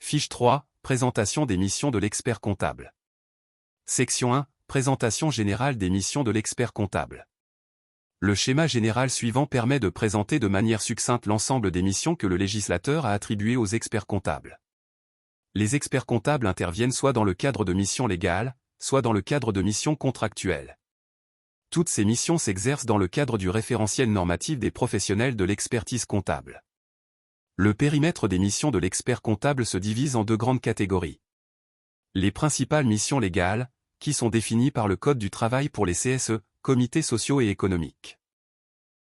Fiche 3, présentation des missions de l'expert comptable. Section 1, présentation générale des missions de l'expert comptable. Le schéma général suivant permet de présenter de manière succincte l'ensemble des missions que le législateur a attribuées aux experts comptables. Les experts comptables interviennent soit dans le cadre de missions légales, soit dans le cadre de missions contractuelles. Toutes ces missions s'exercent dans le cadre du référentiel normatif des professionnels de l'expertise comptable. Le périmètre des missions de l'expert comptable se divise en deux grandes catégories. Les principales missions légales, qui sont définies par le Code du travail pour les CSE, comités sociaux et économiques.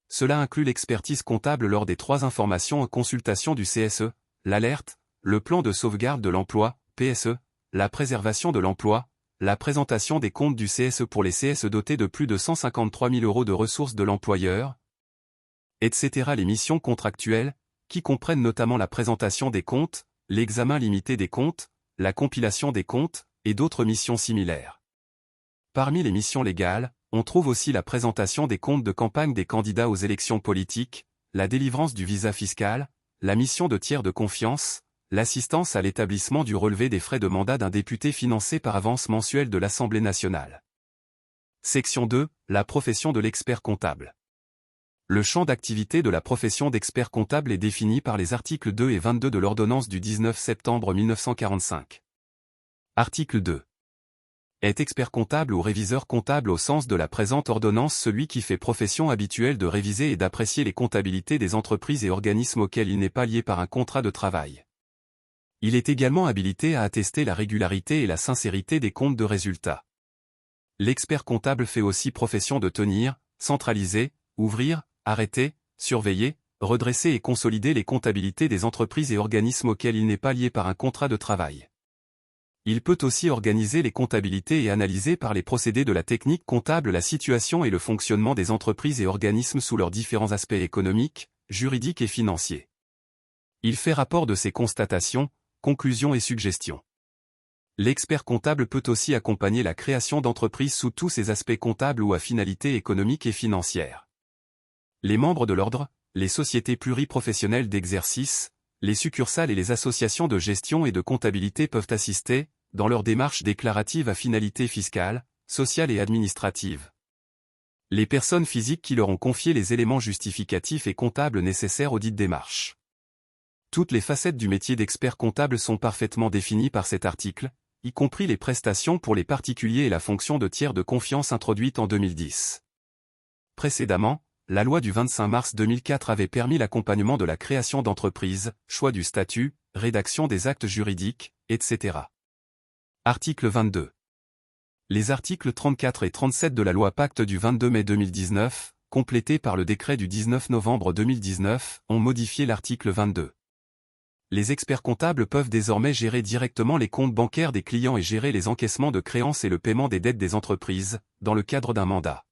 Cela inclut l'expertise comptable lors des 3 informations en consultation du CSE, l'alerte, le plan de sauvegarde de l'emploi, PSE, la préservation de l'emploi, la présentation des comptes du CSE pour les CSE dotés de plus de 153 000 € de ressources de l'employeur, etc. Les missions contractuelles, qui comprennent notamment la présentation des comptes, l'examen limité des comptes, la compilation des comptes, et d'autres missions similaires. Parmi les missions légales, on trouve aussi la présentation des comptes de campagne des candidats aux élections politiques, la délivrance du visa fiscal, la mission de tiers de confiance, l'assistance à l'établissement du relevé des frais de mandat d'un député financé par avance mensuelle de l'Assemblée nationale. Section 2, la profession de l'expert comptable. Le champ d'activité de la profession d'expert comptable est défini par les articles 2 et 22 de l'ordonnance du 19 septembre 1945. Article 2. Est expert comptable ou réviseur comptable au sens de la présente ordonnance celui qui fait profession habituelle de réviser et d'apprécier les comptabilités des entreprises et organismes auxquels il n'est pas lié par un contrat de travail. Il est également habilité à attester la régularité et la sincérité des comptes de résultats. L'expert comptable fait aussi profession de tenir, centraliser, ouvrir, arrêter, surveiller, redresser et consolider les comptabilités des entreprises et organismes auxquels il n'est pas lié par un contrat de travail. Il peut aussi organiser les comptabilités et analyser par les procédés de la technique comptable la situation et le fonctionnement des entreprises et organismes sous leurs différents aspects économiques, juridiques et financiers. Il fait rapport de ses constatations, conclusions et suggestions. L'expert comptable peut aussi accompagner la création d'entreprises sous tous ses aspects comptables ou à finalité économique et financière. Les membres de l'ordre, les sociétés pluriprofessionnelles d'exercice, les succursales et les associations de gestion et de comptabilité peuvent assister, dans leurs démarches déclaratives à finalité fiscale, sociale et administrative. Les personnes physiques qui leur ont confié les éléments justificatifs et comptables nécessaires aux dites démarches. Toutes les facettes du métier d'expert comptable sont parfaitement définies par cet article, y compris les prestations pour les particuliers et la fonction de tiers de confiance introduite en 2010. Précédemment, la loi du 25 mars 2004 avait permis l'accompagnement de la création d'entreprises, choix du statut, rédaction des actes juridiques, etc. Article 22. Les articles 34 et 37 de la loi Pacte du 22 mai 2019, complétés par le décret du 19 novembre 2019, ont modifié l'article 22. Les experts comptables peuvent désormais gérer directement les comptes bancaires des clients et gérer les encaissements de créances et le paiement des dettes des entreprises, dans le cadre d'un mandat.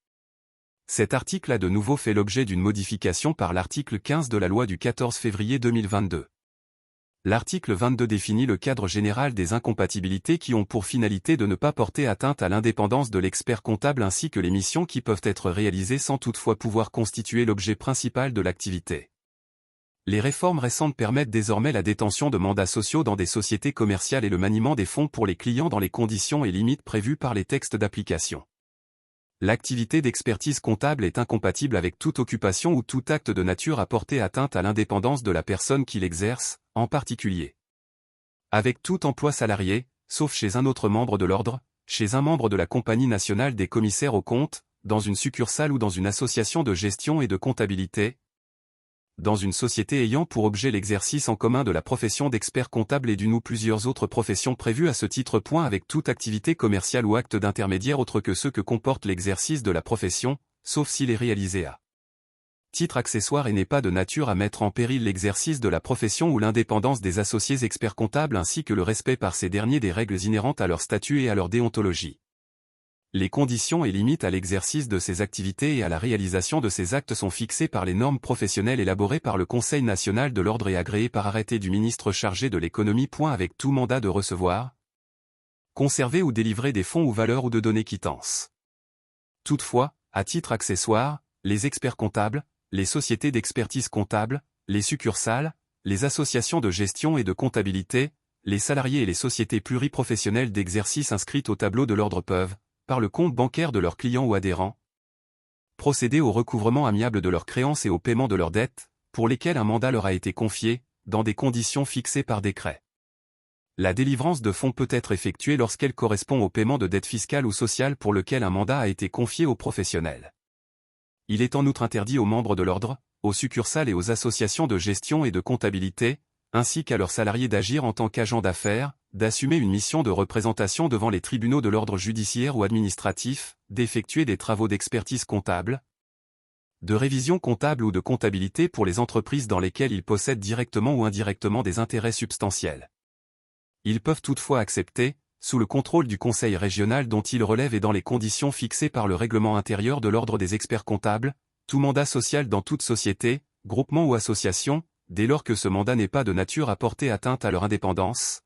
Cet article a de nouveau fait l'objet d'une modification par l'article 15 de la loi du 14 février 2022. L'article 22 définit le cadre général des incompatibilités qui ont pour finalité de ne pas porter atteinte à l'indépendance de l'expert comptable ainsi que les missions qui peuvent être réalisées sans toutefois pouvoir constituer l'objet principal de l'activité. Les réformes récentes permettent désormais la détention de mandats sociaux dans des sociétés commerciales et le maniement des fonds pour les clients dans les conditions et limites prévues par les textes d'application. L'activité d'expertise comptable est incompatible avec toute occupation ou tout acte de nature à porter atteinte à l'indépendance de la personne qui l'exerce, en particulier. Avec tout emploi salarié, sauf chez un autre membre de l'ordre, chez un membre de la Compagnie nationale des commissaires aux comptes, dans une succursale ou dans une association de gestion et de comptabilité, dans une société ayant pour objet l'exercice en commun de la profession d'expert comptable et d'une ou plusieurs autres professions prévues à ce titre. Avec toute activité commerciale ou acte d'intermédiaire autre que ceux que comporte l'exercice de la profession, sauf s'il est réalisé à titre accessoire et n'est pas de nature à mettre en péril l'exercice de la profession ou l'indépendance des associés experts comptables ainsi que le respect par ces derniers des règles inhérentes à leur statut et à leur déontologie. Les conditions et limites à l'exercice de ces activités et à la réalisation de ces actes sont fixées par les normes professionnelles élaborées par le Conseil national de l'ordre et agréées par arrêté du ministre chargé de l'économie. Avec tout mandat de recevoir, conserver ou délivrer des fonds ou valeurs ou de donner quittance. Toutefois, à titre accessoire, les experts comptables, les sociétés d'expertise comptable, les succursales, les associations de gestion et de comptabilité, les salariés et les sociétés pluriprofessionnelles d'exercice inscrites au tableau de l'ordre peuvent, par le compte bancaire de leurs clients ou adhérents, procéder au recouvrement amiable de leurs créances et au paiement de leurs dettes, pour lesquelles un mandat leur a été confié, dans des conditions fixées par décret. La délivrance de fonds peut être effectuée lorsqu'elle correspond au paiement de dettes fiscales ou sociales pour lequel un mandat a été confié aux professionnels. Il est en outre interdit aux membres de l'ordre, aux succursales et aux associations de gestion et de comptabilité, ainsi qu'à leurs salariés d'agir en tant qu'agents d'affaires, d'assumer une mission de représentation devant les tribunaux de l'ordre judiciaire ou administratif, d'effectuer des travaux d'expertise comptable, de révision comptable ou de comptabilité pour les entreprises dans lesquelles ils possèdent directement ou indirectement des intérêts substantiels. Ils peuvent toutefois accepter, sous le contrôle du conseil régional dont ils relèvent et dans les conditions fixées par le règlement intérieur de l'ordre des experts comptables, tout mandat social dans toute société, groupement ou association, dès lors que ce mandat n'est pas de nature à porter atteinte à leur indépendance,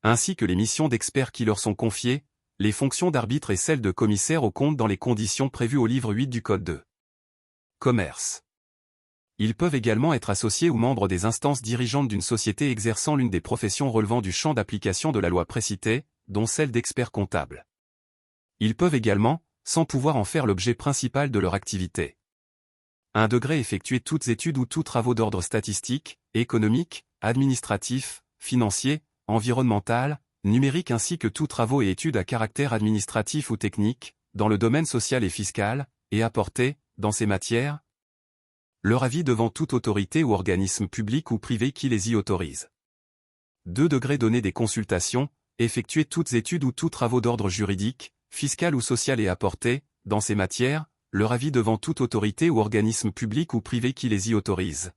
ainsi que les missions d'experts qui leur sont confiées, les fonctions d'arbitre et celles de commissaire aux comptes dans les conditions prévues au livre 8 du Code de commerce. Ils peuvent également être associés ou membres des instances dirigeantes d'une société exerçant l'une des professions relevant du champ d'application de la loi précitée, dont celle d'expert comptable. Ils peuvent également, sans pouvoir en faire l'objet principal de leur activité, 1 degré effectuer toutes études ou tous travaux d'ordre statistique, économique, administratif, financier, environnemental, numérique ainsi que tous travaux et études à caractère administratif ou technique, dans le domaine social et fiscal, et apporter, dans ces matières, leur avis devant toute autorité ou organisme public ou privé qui les y autorise. 2 degrés donner des consultations, effectuer toutes études ou tous travaux d'ordre juridique, fiscal ou social et apporter, dans ces matières, leur avis devant toute autorité ou organisme public ou privé qui les y autorise.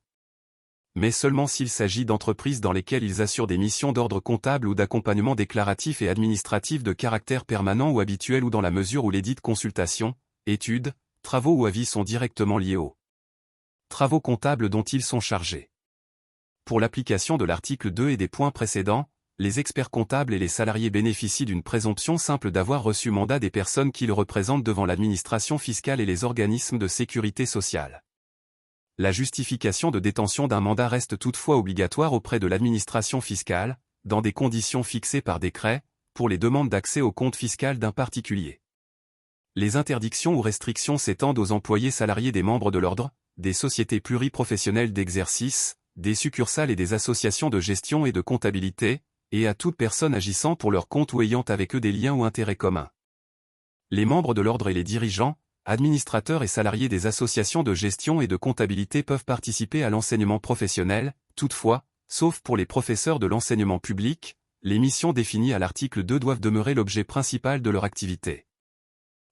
Mais seulement s'il s'agit d'entreprises dans lesquelles ils assurent des missions d'ordre comptable ou d'accompagnement déclaratif et administratif de caractère permanent ou habituel ou dans la mesure où les dites consultations, études, travaux ou avis sont directement liés aux travaux comptables dont ils sont chargés. Pour l'application de l'article 2 et des points précédents, les experts comptables et les salariés bénéficient d'une présomption simple d'avoir reçu mandat des personnes qui le représentent devant l'administration fiscale et les organismes de sécurité sociale. La justification de détention d'un mandat reste toutefois obligatoire auprès de l'administration fiscale, dans des conditions fixées par décret, pour les demandes d'accès au compte fiscal d'un particulier. Les interdictions ou restrictions s'étendent aux employés salariés des membres de l'ordre, des sociétés pluriprofessionnelles d'exercice, des succursales et des associations de gestion et de comptabilité, et à toute personne agissant pour leur compte ou ayant avec eux des liens ou intérêts communs. Les membres de l'ordre et les dirigeants, administrateurs et salariés des associations de gestion et de comptabilité peuvent participer à l'enseignement professionnel, toutefois, sauf pour les professeurs de l'enseignement public, les missions définies à l'article 2 doivent demeurer l'objet principal de leur activité.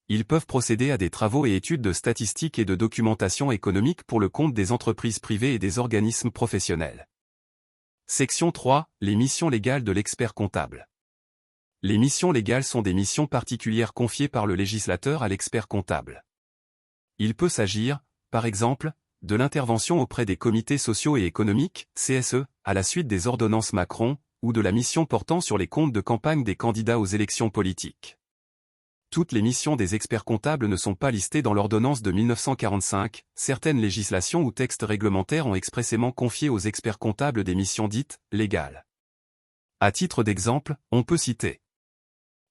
Ils peuvent procéder à des travaux et études de statistiques et de documentation économique pour le compte des entreprises privées et des organismes professionnels. Section 3. Les missions légales de l'expert comptable. Les missions légales sont des missions particulières confiées par le législateur à l'expert comptable. Il peut s'agir, par exemple, de l'intervention auprès des comités sociaux et économiques, CSE, à la suite des ordonnances Macron, ou de la mission portant sur les comptes de campagne des candidats aux élections politiques. Toutes les missions des experts comptables ne sont pas listées dans l'ordonnance de 1945, certaines législations ou textes réglementaires ont expressément confié aux experts comptables des missions dites « légales ». À titre d'exemple, on peut citer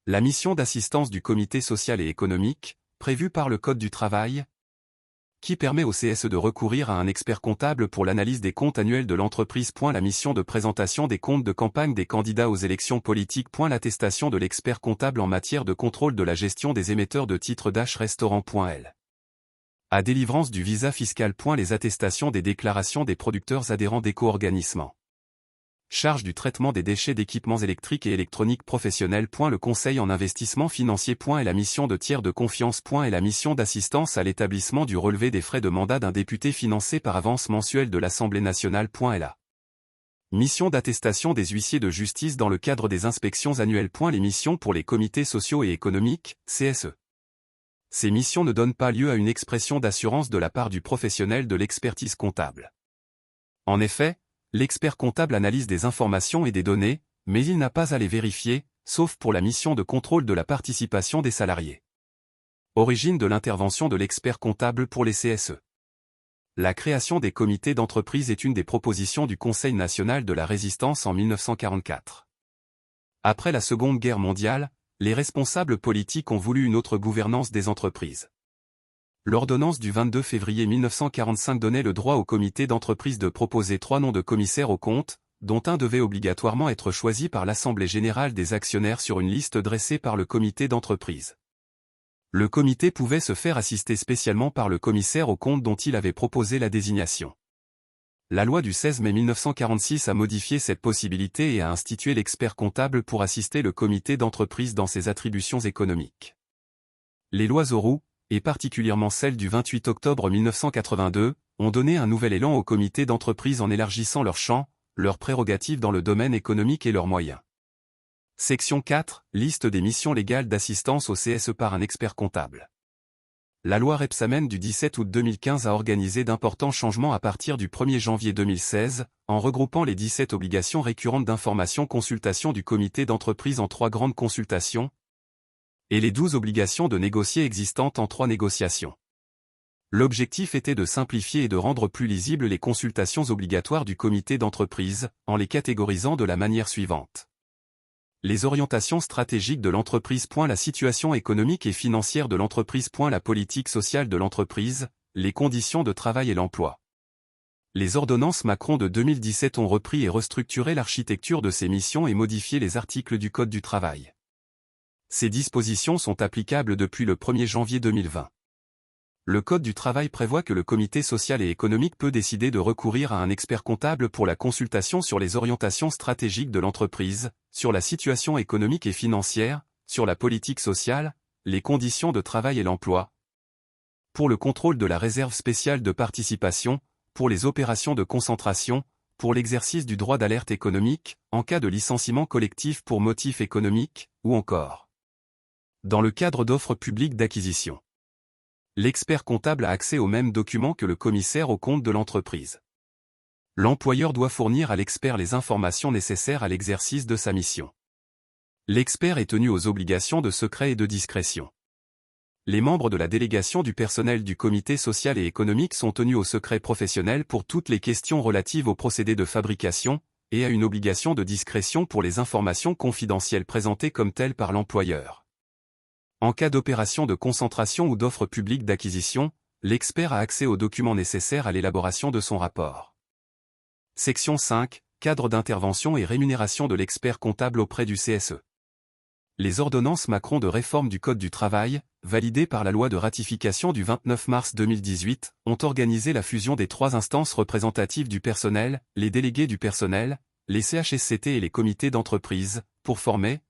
la mission d'assistance du comité social et économique, prévue par le Code du travail, qui permet au CSE de recourir à un expert comptable pour l'analyse des comptes annuels de l'entreprise. La mission de présentation des comptes de campagne des candidats aux élections politiques. L'attestation de l'expert comptable en matière de contrôle de la gestion des émetteurs de titres d'H-restaurant. L. À délivrance du visa fiscal. Les attestations des déclarations des producteurs adhérents d'éco-organismes. Charge du traitement des déchets d'équipements électriques et électroniques professionnels. Le conseil en investissement financier. Et la mission de tiers de confiance. Et la mission d'assistance à l'établissement du relevé des frais de mandat d'un député financé par avance mensuelle de l'Assemblée nationale. La mission d'attestation des huissiers de justice dans le cadre des inspections annuelles. Les missions pour les comités sociaux et économiques, CSE. Ces missions ne donnent pas lieu à une expression d'assurance de la part du professionnel de l'expertise comptable. En effet, l'expert comptable analyse des informations et des données, mais il n'a pas à les vérifier, sauf pour la mission de contrôle de la participation des salariés. Origine de l'intervention de l'expert comptable pour les CSE. La création des comités d'entreprise est une des propositions du Conseil national de la Résistance en 1944. Après la Seconde Guerre mondiale, les responsables politiques ont voulu une autre gouvernance des entreprises. L'ordonnance du 22 février 1945 donnait le droit au comité d'entreprise de proposer 3 noms de commissaires aux comptes, dont un devait obligatoirement être choisi par l'Assemblée générale des actionnaires sur une liste dressée par le comité d'entreprise. Le comité pouvait se faire assister spécialement par le commissaire aux comptes dont il avait proposé la désignation. La loi du 16 mai 1946 a modifié cette possibilité et a institué l'expert comptable pour assister le comité d'entreprise dans ses attributions économiques. Les lois Auroux, et particulièrement celle du 28 octobre 1982, ont donné un nouvel élan au comité d'entreprise en élargissant leur champ, leurs prérogatives dans le domaine économique et leurs moyens. Section 4, liste des missions légales d'assistance au CSE par un expert comptable. La loi Rebsamen du 17 août 2015 a organisé d'importants changements à partir du 1er janvier 2016, en regroupant les 17 obligations récurrentes d'information-consultation du comité d'entreprise en 3 grandes consultations, et les 12 obligations de négocier existantes en 3 négociations. L'objectif était de simplifier et de rendre plus lisibles les consultations obligatoires du comité d'entreprise, en les catégorisant de la manière suivante. Les orientations stratégiques de l'entreprise. La situation économique et financière de l'entreprise. La politique sociale de l'entreprise, les conditions de travail et l'emploi. Les ordonnances Macron de 2017 ont repris et restructuré l'architecture de ces missions et modifié les articles du Code du travail. Ces dispositions sont applicables depuis le 1er janvier 2020. Le Code du travail prévoit que le comité social et économique peut décider de recourir à un expert comptable pour la consultation sur les orientations stratégiques de l'entreprise, sur la situation économique et financière, sur la politique sociale, les conditions de travail et l'emploi, pour le contrôle de la réserve spéciale de participation, pour les opérations de concentration, pour l'exercice du droit d'alerte économique, en cas de licenciement collectif pour motif économique, ou encore dans le cadre d'offres publiques d'acquisition. L'expert comptable a accès aux mêmes documents que le commissaire aux comptes de l'entreprise. L'employeur doit fournir à l'expert les informations nécessaires à l'exercice de sa mission. L'expert est tenu aux obligations de secret et de discrétion. Les membres de la délégation du personnel du comité social et économique sont tenus au secret professionnel pour toutes les questions relatives aux procédés de fabrication, et à une obligation de discrétion pour les informations confidentielles présentées comme telles par l'employeur. En cas d'opération de concentration ou d'offre publique d'acquisition, l'expert a accès aux documents nécessaires à l'élaboration de son rapport. Section 5, cadre d'intervention et rémunération de l'expert comptable auprès du CSE. Les ordonnances Macron de réforme du Code du travail, validées par la loi de ratification du 29 mars 2018, ont organisé la fusion des 3 instances représentatives du personnel, les délégués du personnel, les CHSCT et les comités d'entreprise, pour former,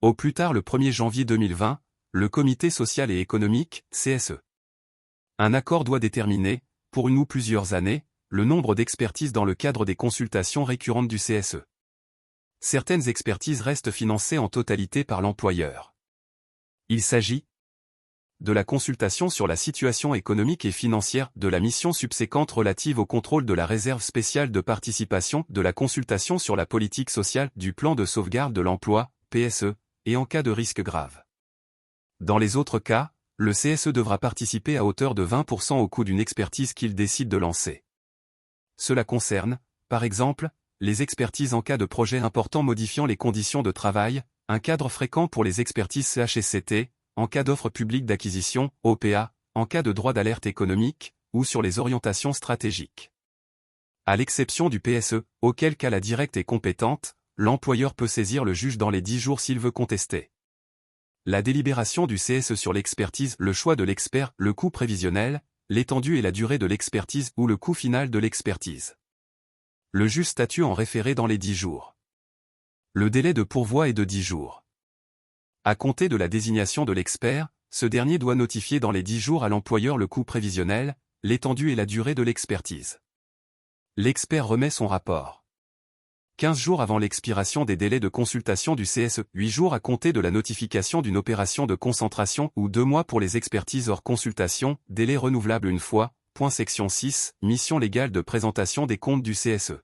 au plus tard le 1er janvier 2020, le Comité social et économique, CSE. Un accord doit déterminer, pour une ou plusieurs années, le nombre d'expertises dans le cadre des consultations récurrentes du CSE. Certaines expertises restent financées en totalité par l'employeur. Il s'agit de la consultation sur la situation économique et financière, de la mission subséquente relative au contrôle de la réserve spéciale de participation, de la consultation sur la politique sociale, du plan de sauvegarde de l'emploi, PSE, et en cas de risque grave. Dans les autres cas, le CSE devra participer à hauteur de 20% au coût d'une expertise qu'il décide de lancer. Cela concerne, par exemple, les expertises en cas de projet important modifiant les conditions de travail, un cadre fréquent pour les expertises CHSCT, en cas d'offre publique d'acquisition, OPA, en cas de droit d'alerte économique, ou sur les orientations stratégiques. À l'exception du PSE, auquel cas la directe est compétente, l'employeur peut saisir le juge dans les 10 jours s'il veut contester. La délibération du CSE sur l'expertise, le choix de l'expert, le coût prévisionnel, l'étendue et la durée de l'expertise ou le coût final de l'expertise. Le juge statue en référé dans les 10 jours. Le délai de pourvoi est de 10 jours. À compter de la désignation de l'expert, ce dernier doit notifier dans les 10 jours à l'employeur le coût prévisionnel, l'étendue et la durée de l'expertise. L'expert remet son rapport 15 jours avant l'expiration des délais de consultation du CSE, 8 jours à compter de la notification d'une opération de concentration ou 2 mois pour les expertises hors consultation, délai renouvelable une fois. Section 6, mission légale de présentation des comptes du CSE.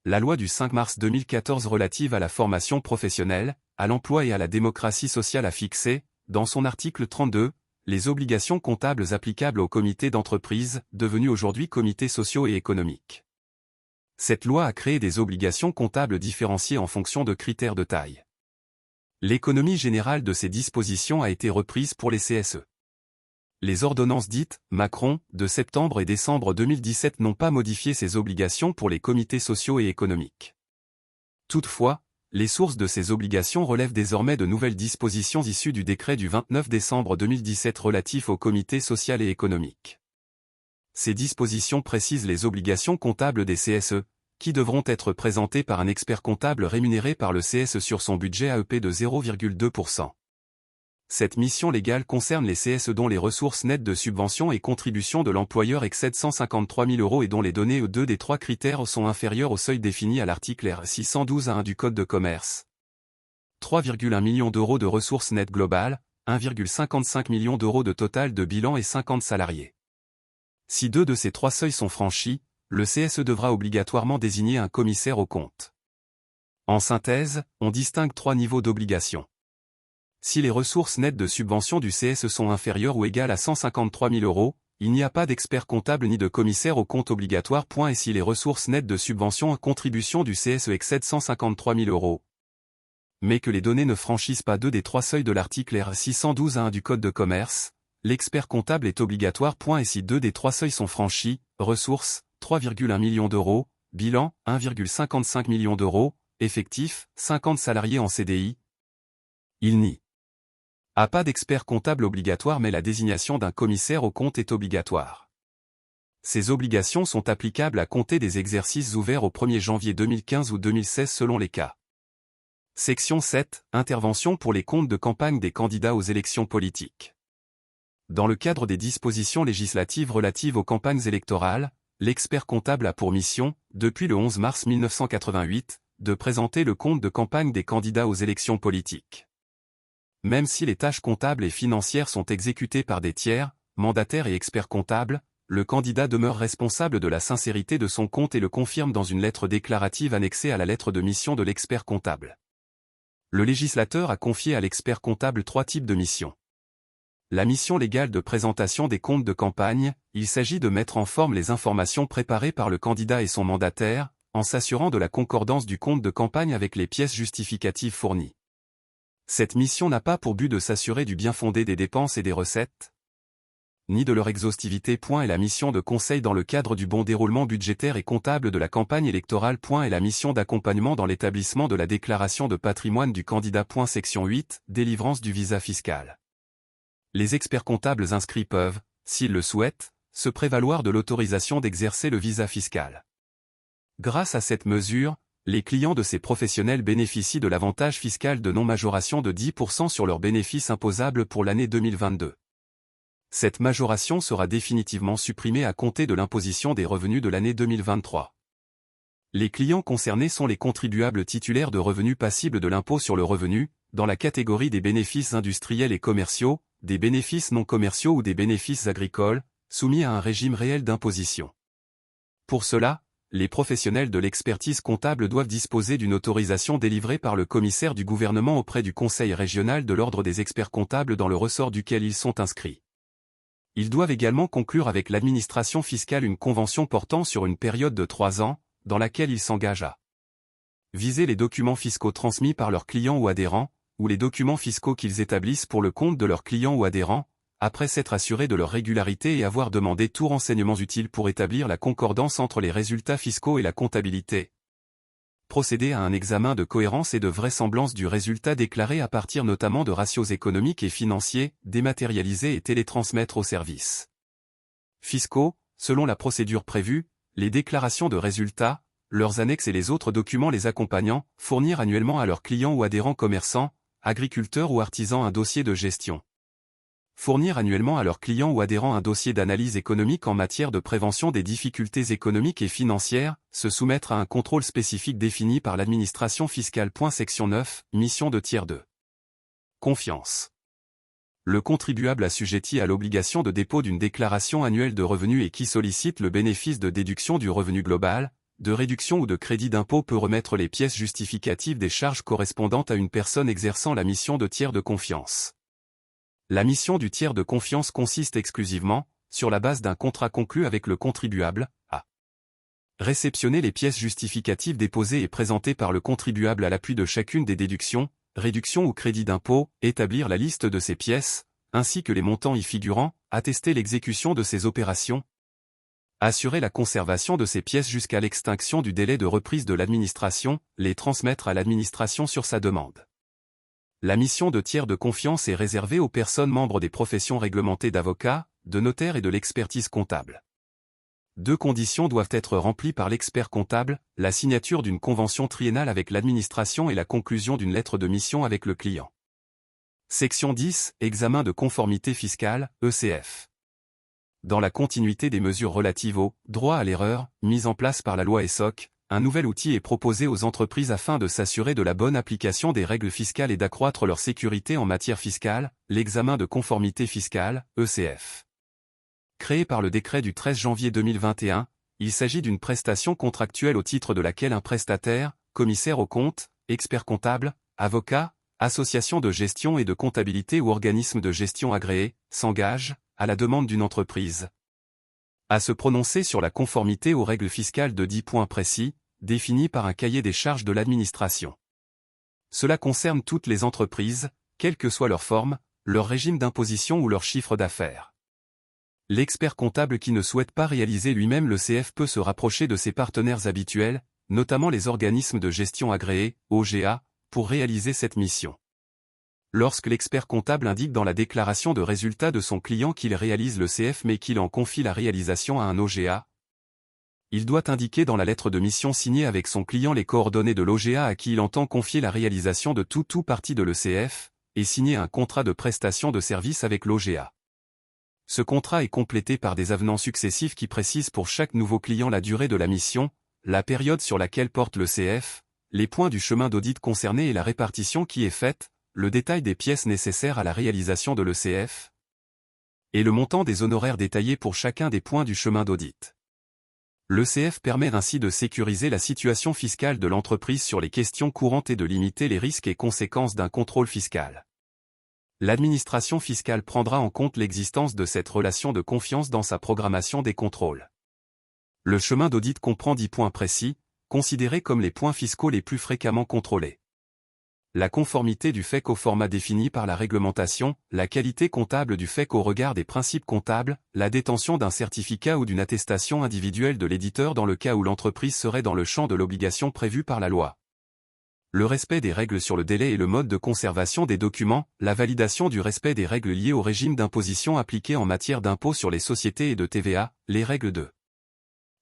La loi du 5 mars 2014 relative à la formation professionnelle, à l'emploi et à la démocratie sociale a fixé, dans son article 32, les obligations comptables applicables aux comités d'entreprise, devenus aujourd'hui comités sociaux et économiques. Cette loi a créé des obligations comptables différenciées en fonction de critères de taille. L'économie générale de ces dispositions a été reprise pour les CSE. Les ordonnances dites « Macron » de septembre et décembre 2017 n'ont pas modifié ces obligations pour les comités sociaux et économiques. Toutefois, les sources de ces obligations relèvent désormais de nouvelles dispositions issues du décret du 29 décembre 2017 relatif au comité social et économique. Ces dispositions précisent les obligations comptables des CSE, qui devront être présentées par un expert comptable rémunéré par le CSE sur son budget AEP de 0,2%. Cette mission légale concerne les CSE dont les ressources nettes de subventions et contributions de l'employeur excèdent 153 000 € et dont les données E2 des trois critères sont inférieures au seuil défini à l'article R612-1 du Code de commerce. 3,1 millions d'euros de ressources nettes globales, 1,55 million d'euros de total de bilan et 50 salariés. Si deux de ces trois seuils sont franchis, le CSE devra obligatoirement désigner un commissaire aux comptes. En synthèse, on distingue trois niveaux d'obligation. Si les ressources nettes de subvention du CSE sont inférieures ou égales à 153 000 €, il n'y a pas d'expert comptable ni de commissaire aux comptes obligatoire. Et si les ressources nettes de subvention à contribution du CSE excèdent 153 000 €, mais que les données ne franchissent pas deux des trois seuils de l'article R612-1 du Code de commerce, l'expert comptable est obligatoire. Et si deux des trois seuils sont franchis, ressources, 3,1 millions d'euros, bilan, 1,55 million d'euros, effectif, 50 salariés en CDI, il n'y a pas d'expert comptable obligatoire mais la désignation d'un commissaire aux comptes est obligatoire. Ces obligations sont applicables à compter des exercices ouverts au 1er janvier 2015 ou 2016 selon les cas. Section 7. Intervention pour les comptes de campagne des candidats aux élections politiques. Dans le cadre des dispositions législatives relatives aux campagnes électorales, l'expert comptable a pour mission, depuis le 11 mars 1988, de présenter le compte de campagne des candidats aux élections politiques. Même si les tâches comptables et financières sont exécutées par des tiers, mandataires et experts comptables, le candidat demeure responsable de la sincérité de son compte et le confirme dans une lettre déclarative annexée à la lettre de mission de l'expert comptable. Le législateur a confié à l'expert comptable trois types de missions. La mission légale de présentation des comptes de campagne, il s'agit de mettre en forme les informations préparées par le candidat et son mandataire, en s'assurant de la concordance du compte de campagne avec les pièces justificatives fournies. Cette mission n'a pas pour but de s'assurer du bien fondé des dépenses et des recettes, ni de leur exhaustivité. Et la mission de conseil dans le cadre du bon déroulement budgétaire et comptable de la campagne électorale. Et la mission d'accompagnement dans l'établissement de la déclaration de patrimoine du candidat. Section 8. Délivrance du visa fiscal. Les experts comptables inscrits peuvent, s'ils le souhaitent, se prévaloir de l'autorisation d'exercer le visa fiscal. Grâce à cette mesure, les clients de ces professionnels bénéficient de l'avantage fiscal de non-majoration de 10% sur leurs bénéfices imposables pour l'année 2022. Cette majoration sera définitivement supprimée à compter de l'imposition des revenus de l'année 2023. Les clients concernés sont les contribuables titulaires de revenus passibles de l'impôt sur le revenu, dans la catégorie des bénéfices industriels et commerciaux, des bénéfices non commerciaux ou des bénéfices agricoles, soumis à un régime réel d'imposition. Pour cela, les professionnels de l'expertise comptable doivent disposer d'une autorisation délivrée par le commissaire du gouvernement auprès du Conseil régional de l'ordre des experts comptables dans le ressort duquel ils sont inscrits. Ils doivent également conclure avec l'administration fiscale une convention portant sur une période de 3 ans, dans laquelle ils s'engagent à viser les documents fiscaux transmis par leurs clients ou adhérents, ou les documents fiscaux qu'ils établissent pour le compte de leurs clients ou adhérents, après s'être assurés de leur régularité et avoir demandé tous renseignements utiles pour établir la concordance entre les résultats fiscaux et la comptabilité. Procéder à un examen de cohérence et de vraisemblance du résultat déclaré à partir notamment de ratios économiques et financiers, dématérialisés et télétransmettre aux services fiscaux, selon la procédure prévue, les déclarations de résultats, leurs annexes et les autres documents les accompagnant, fournir annuellement à leurs clients ou adhérents commerçants, agriculteurs ou artisans un dossier de gestion. Fournir annuellement à leurs clients ou adhérents un dossier d'analyse économique en matière de prévention des difficultés économiques et financières, se soumettre à un contrôle spécifique défini par l'administration fiscale. Section 9, mission de tiers 2. Confiance. Le contribuable assujetti à l'obligation de dépôt d'une déclaration annuelle de revenus et qui sollicite le bénéfice de déduction du revenu global, de réduction ou de crédit d'impôt peut remettre les pièces justificatives des charges correspondantes à une personne exerçant la mission de tiers de confiance. La mission du tiers de confiance consiste exclusivement, sur la base d'un contrat conclu avec le contribuable, à réceptionner les pièces justificatives déposées et présentées par le contribuable à l'appui de chacune des déductions, réductions ou crédits d'impôt, établir la liste de ces pièces, ainsi que les montants y figurant, attester l'exécution de ces opérations, assurer la conservation de ces pièces jusqu'à l'extinction du délai de reprise de l'administration, les transmettre à l'administration sur sa demande. La mission de tiers de confiance est réservée aux personnes membres des professions réglementées d'avocats, de notaires et de l'expertise comptable. 2 conditions doivent être remplies par l'expert comptable, la signature d'une convention triennale avec l'administration et la conclusion d'une lettre de mission avec le client. Section 10, Examen de conformité fiscale, ECF. Dans la continuité des mesures relatives au « droit à l'erreur » mises en place par la loi ESSOC, un nouvel outil est proposé aux entreprises afin de s'assurer de la bonne application des règles fiscales et d'accroître leur sécurité en matière fiscale, l'examen de conformité fiscale, ECF. Créé par le décret du 13 janvier 2021, il s'agit d'une prestation contractuelle au titre de laquelle un prestataire, commissaire aux comptes, expert comptable, avocat, association de gestion et de comptabilité ou organisme de gestion agréé, s'engage, à la demande d'une entreprise, à se prononcer sur la conformité aux règles fiscales de 10 points précis, définis par un cahier des charges de l'administration. Cela concerne toutes les entreprises, quelle que soit leur forme, leur régime d'imposition ou leur chiffre d'affaires. L'expert comptable qui ne souhaite pas réaliser lui-même le CF peut se rapprocher de ses partenaires habituels, notamment les organismes de gestion agréés, OGA, pour réaliser cette mission. Lorsque l'expert comptable indique dans la déclaration de résultat de son client qu'il réalise le CF mais qu'il en confie la réalisation à un OGA, il doit indiquer dans la lettre de mission signée avec son client les coordonnées de l'OGA à qui il entend confier la réalisation de tout ou partie de l'ECF, et signer un contrat de prestation de service avec l'OGA. Ce contrat est complété par des avenants successifs qui précisent pour chaque nouveau client la durée de la mission, la période sur laquelle porte le CF, les points du chemin d'audit concerné et la répartition qui est faite, le détail des pièces nécessaires à la réalisation de l'ECF, et le montant des honoraires détaillés pour chacun des points du chemin d'audit. L'ECF permet ainsi de sécuriser la situation fiscale de l'entreprise sur les questions courantes et de limiter les risques et conséquences d'un contrôle fiscal. L'administration fiscale prendra en compte l'existence de cette relation de confiance dans sa programmation des contrôles. Le chemin d'audit comprend 10 points précis, considérés comme les points fiscaux les plus fréquemment contrôlés. La conformité du FEC au format défini par la réglementation, la qualité comptable du FEC au regard des principes comptables, la détention d'un certificat ou d'une attestation individuelle de l'éditeur dans le cas où l'entreprise serait dans le champ de l'obligation prévue par la loi. Le respect des règles sur le délai et le mode de conservation des documents, la validation du respect des règles liées au régime d'imposition appliqué en matière d'impôt sur les sociétés et de TVA, les règles de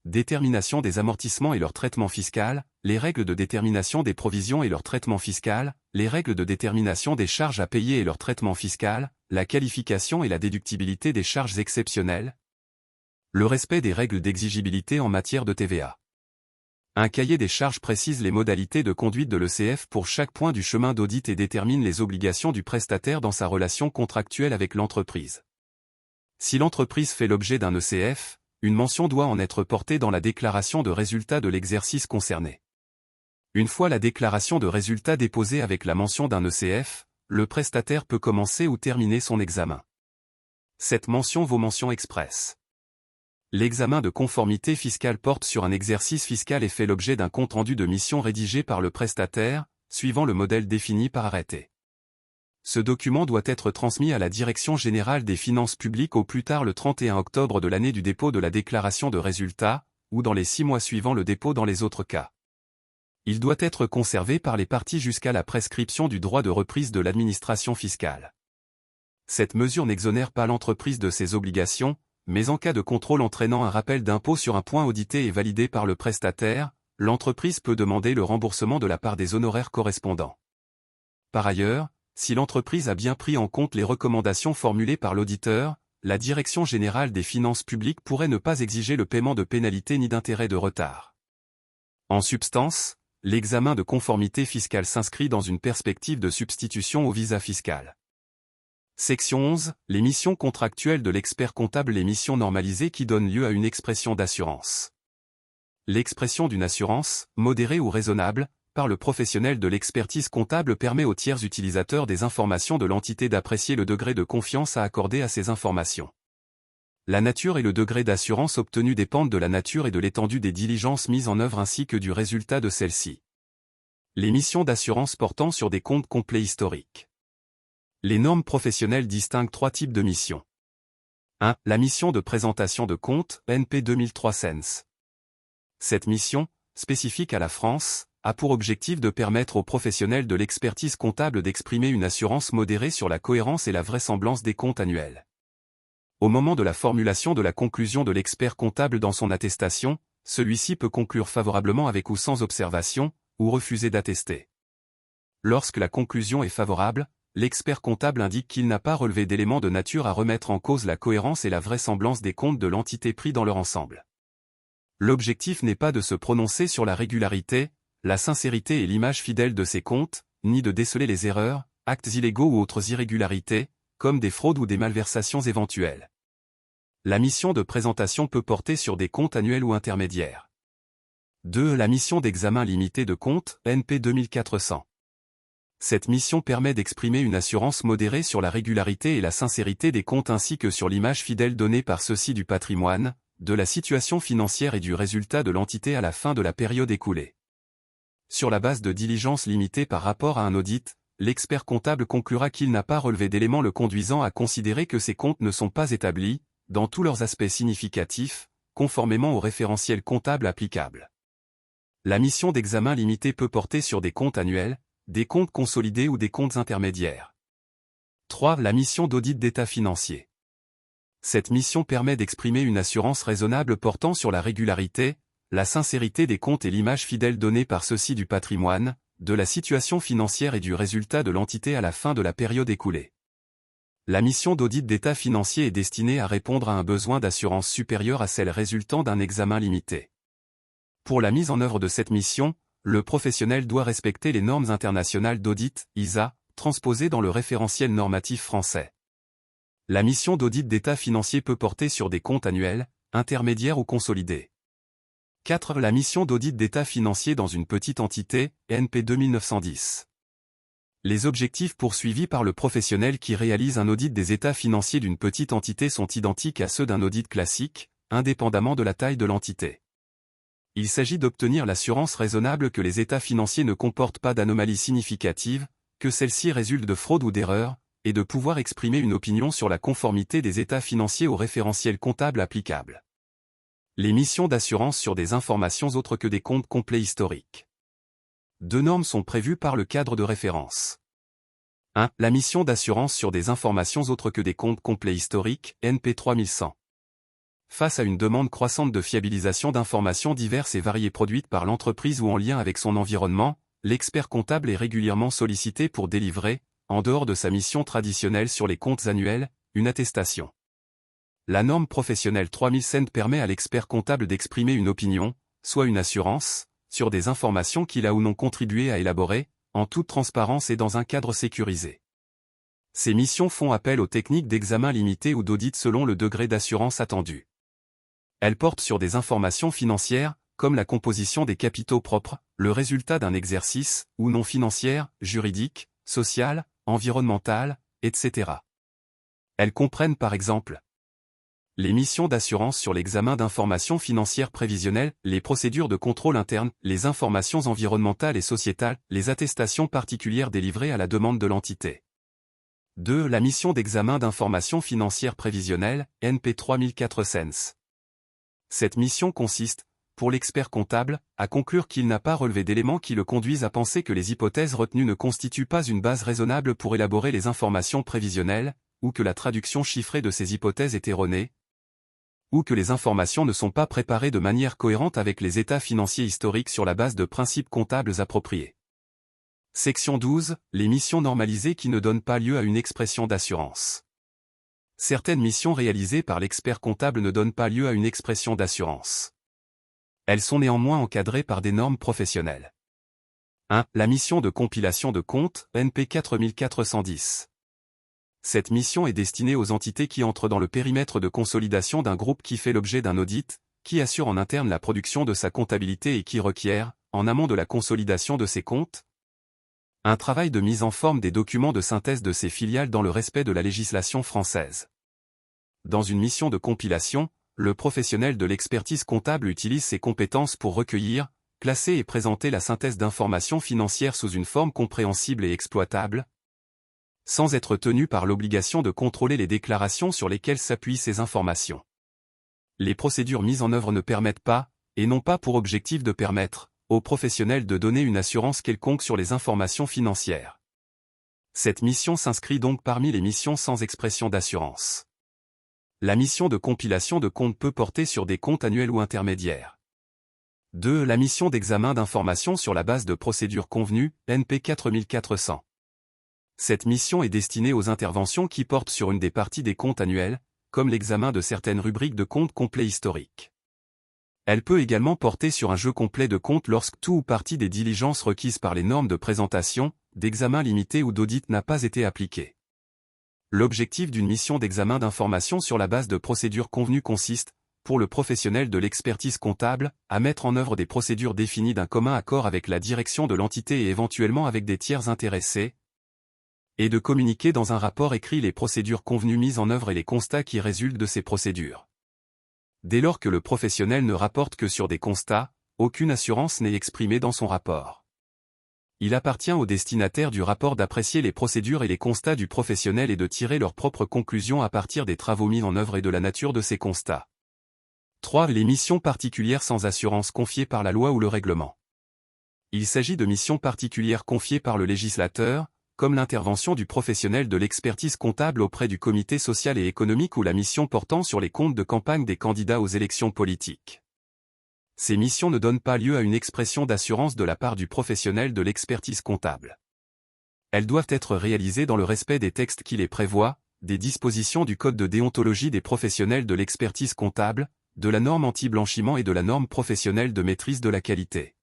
détermination des amortissements et leur traitement fiscal, les règles de détermination des provisions et leur traitement fiscal, les règles de détermination des charges à payer et leur traitement fiscal, la qualification et la déductibilité des charges exceptionnelles, le respect des règles d'exigibilité en matière de TVA. Un cahier des charges précise les modalités de conduite de l'ECF pour chaque point du chemin d'audit et détermine les obligations du prestataire dans sa relation contractuelle avec l'entreprise. Si l'entreprise fait l'objet d'un ECF, une mention doit en être portée dans la déclaration de résultat de l'exercice concerné. Une fois la déclaration de résultat déposée avec la mention d'un ECF, le prestataire peut commencer ou terminer son examen. Cette mention vaut mention expresse. L'examen de conformité fiscale porte sur un exercice fiscal et fait l'objet d'un compte-rendu de mission rédigé par le prestataire, suivant le modèle défini par arrêté. Ce document doit être transmis à la Direction générale des finances publiques au plus tard le 31 octobre de l'année du dépôt de la déclaration de résultat, ou dans les 6 mois suivant le dépôt dans les autres cas. Il doit être conservé par les parties jusqu'à la prescription du droit de reprise de l'administration fiscale. Cette mesure n'exonère pas l'entreprise de ses obligations, mais en cas de contrôle entraînant un rappel d'impôt sur un point audité et validé par le prestataire, l'entreprise peut demander le remboursement de la part des honoraires correspondants. Par ailleurs, si l'entreprise a bien pris en compte les recommandations formulées par l'auditeur, la Direction générale des finances publiques pourrait ne pas exiger le paiement de pénalités ni d'intérêts de retard. En substance, l'examen de conformité fiscale s'inscrit dans une perspective de substitution au visa fiscal. Section 11, les missions contractuelles de l'expert comptable. Les missions normalisées qui donnent lieu à une expression d'assurance. L'expression d'une assurance, modérée ou raisonnable, par le professionnel de l'expertise comptable permet aux tiers utilisateurs des informations de l'entité d'apprécier le degré de confiance à accorder à ces informations. La nature et le degré d'assurance obtenu dépendent de la nature et de l'étendue des diligences mises en œuvre ainsi que du résultat de celles-ci. Les missions d'assurance portant sur des comptes complets historiques. Les normes professionnelles distinguent 3 types de missions. 1. La mission de présentation de comptes, NP 2003 Sens. Cette mission, spécifique à la France, a pour objectif de permettre aux professionnels de l'expertise comptable d'exprimer une assurance modérée sur la cohérence et la vraisemblance des comptes annuels. Au moment de la formulation de la conclusion de l'expert comptable dans son attestation, celui-ci peut conclure favorablement avec ou sans observation, ou refuser d'attester. Lorsque la conclusion est favorable, l'expert comptable indique qu'il n'a pas relevé d'éléments de nature à remettre en cause la cohérence et la vraisemblance des comptes de l'entité pris dans leur ensemble. L'objectif n'est pas de se prononcer sur la régularité, la sincérité et l'image fidèle de ces comptes, ni de déceler les erreurs, actes illégaux ou autres irrégularités, comme des fraudes ou des malversations éventuelles. La mission de présentation peut porter sur des comptes annuels ou intermédiaires. 2. La mission d'examen limité de comptes, NP 2400. Cette mission permet d'exprimer une assurance modérée sur la régularité et la sincérité des comptes ainsi que sur l'image fidèle donnée par ceux-ci du patrimoine, de la situation financière et du résultat de l'entité à la fin de la période écoulée. Sur la base de diligences limitées par rapport à un audit, l'expert comptable conclura qu'il n'a pas relevé d'éléments le conduisant à considérer que ces comptes ne sont pas établis, dans tous leurs aspects significatifs, conformément au référentiel comptable applicable. La mission d'examen limité peut porter sur des comptes annuels, des comptes consolidés ou des comptes intermédiaires. 3. La mission d'audit d'état financier. Cette mission permet d'exprimer une assurance raisonnable portant sur la régularité, la sincérité des comptes et l'image fidèle donnée par ceux-ci du patrimoine, de la situation financière et du résultat de l'entité à la fin de la période écoulée. La mission d'audit d'état financier est destinée à répondre à un besoin d'assurance supérieur à celle résultant d'un examen limité. Pour la mise en œuvre de cette mission, le professionnel doit respecter les normes internationales d'audit, ISA, transposées dans le référentiel normatif français. La mission d'audit d'état financier peut porter sur des comptes annuels, intermédiaires ou consolidés. 4. La mission d'audit d'état financier dans une petite entité, NP 2910. Les objectifs poursuivis par le professionnel qui réalise un audit des états financiers d'une petite entité sont identiques à ceux d'un audit classique, indépendamment de la taille de l'entité. Il s'agit d'obtenir l'assurance raisonnable que les états financiers ne comportent pas d'anomalies significatives, que celles-ci résultent de fraude ou d'erreur, et de pouvoir exprimer une opinion sur la conformité des états financiers au référentiel comptable applicable. Les missions d'assurance sur des informations autres que des comptes complets historiques. 2 normes sont prévues par le cadre de référence. 1. La mission d'assurance sur des informations autres que des comptes complets historiques, NP 3100. Face à une demande croissante de fiabilisation d'informations diverses et variées produites par l'entreprise ou en lien avec son environnement, l'expert comptable est régulièrement sollicité pour délivrer, en dehors de sa mission traditionnelle sur les comptes annuels, une attestation. La norme professionnelle 3000 permet à l'expert comptable d'exprimer une opinion, soit une assurance, sur des informations qu'il a ou non contribué à élaborer, en toute transparence et dans un cadre sécurisé. Ces missions font appel aux techniques d'examen limité ou d'audit selon le degré d'assurance attendu. Elles portent sur des informations financières, comme la composition des capitaux propres, le résultat d'un exercice, ou non financière, juridique, sociale, environnementale, etc. Elles comprennent par exemple les missions d'assurance sur l'examen d'informations financières prévisionnelles, les procédures de contrôle interne, les informations environnementales et sociétales, les attestations particulières délivrées à la demande de l'entité. 2. La mission d'examen d'informations financières prévisionnelles, NP 3400 Sens. Cette mission consiste, pour l'expert comptable, à conclure qu'il n'a pas relevé d'éléments qui le conduisent à penser que les hypothèses retenues ne constituent pas une base raisonnable pour élaborer les informations prévisionnelles, ou que la traduction chiffrée de ces hypothèses est erronée, ou que les informations ne sont pas préparées de manière cohérente avec les états financiers historiques sur la base de principes comptables appropriés. Section 12. Les missions normalisées qui ne donnent pas lieu à une expression d'assurance. Certaines missions réalisées par l'expert comptable ne donnent pas lieu à une expression d'assurance. Elles sont néanmoins encadrées par des normes professionnelles. 1. La mission de compilation de comptes, NP 4410. Cette mission est destinée aux entités qui entrent dans le périmètre de consolidation d'un groupe qui fait l'objet d'un audit, qui assure en interne la production de sa comptabilité et qui requiert, en amont de la consolidation de ses comptes. Un travail de mise en forme des documents de synthèse de ses filiales dans le respect de la législation française. Dans une mission de compilation, le professionnel de l'expertise comptable utilise ses compétences pour recueillir, classer et présenter la synthèse d'informations financières sous une forme compréhensible et exploitable, sans être tenu par l'obligation de contrôler les déclarations sur lesquelles s'appuient ces informations. Les procédures mises en œuvre ne permettent pas, et n'ont pas pour objectif de permettre, aux professionnels de donner une assurance quelconque sur les informations financières. Cette mission s'inscrit donc parmi les missions sans expression d'assurance. La mission de compilation de comptes peut porter sur des comptes annuels ou intermédiaires. 2. La mission d'examen d'informations sur la base de procédures convenues, NP 4400. Cette mission est destinée aux interventions qui portent sur une des parties des comptes annuels, comme l'examen de certaines rubriques de comptes complets historiques. Elle peut également porter sur un jeu complet de comptes lorsque tout ou partie des diligences requises par les normes de présentation, d'examen limité ou d'audit n'a pas été appliquée. L'objectif d'une mission d'examen d'informations sur la base de procédures convenues consiste, pour le professionnel de l'expertise comptable, à mettre en œuvre des procédures définies d'un commun accord avec la direction de l'entité et éventuellement avec des tiers intéressés, et de communiquer dans un rapport écrit les procédures convenues mises en œuvre et les constats qui résultent de ces procédures. Dès lors que le professionnel ne rapporte que sur des constats, aucune assurance n'est exprimée dans son rapport. Il appartient aux destinataires du rapport d'apprécier les procédures et les constats du professionnel et de tirer leurs propres conclusions à partir des travaux mis en œuvre et de la nature de ces constats. 3. Les missions particulières sans assurance confiées par la loi ou le règlement. Il s'agit de missions particulières confiées par le législateur, comme l'intervention du professionnel de l'expertise comptable auprès du comité social et économique ou la mission portant sur les comptes de campagne des candidats aux élections politiques. Ces missions ne donnent pas lieu à une expression d'assurance de la part du professionnel de l'expertise comptable. Elles doivent être réalisées dans le respect des textes qui les prévoient, des dispositions du Code de déontologie des professionnels de l'expertise comptable, de la norme anti-blanchiment et de la norme professionnelle de maîtrise de la qualité.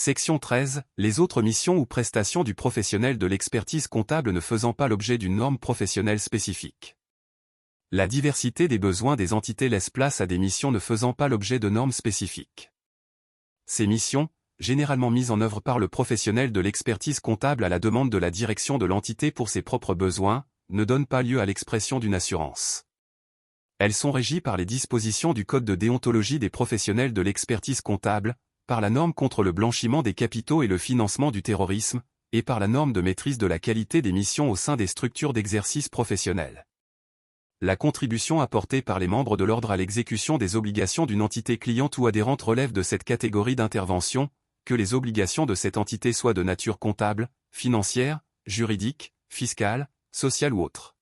Section 13. Les autres missions ou prestations du professionnel de l'expertise comptable ne faisant pas l'objet d'une norme professionnelle spécifique. La diversité des besoins des entités laisse place à des missions ne faisant pas l'objet de normes spécifiques. Ces missions, généralement mises en œuvre par le professionnel de l'expertise comptable à la demande de la direction de l'entité pour ses propres besoins, ne donnent pas lieu à l'expression d'une assurance. Elles sont régies par les dispositions du Code de déontologie des professionnels de l'expertise comptable, par la norme contre le blanchiment des capitaux et le financement du terrorisme, et par la norme de maîtrise de la qualité des missions au sein des structures d'exercice professionnel. La contribution apportée par les membres de l'ordre à l'exécution des obligations d'une entité cliente ou adhérente relève de cette catégorie d'intervention, que les obligations de cette entité soient de nature comptable, financière, juridique, fiscale, sociale ou autre.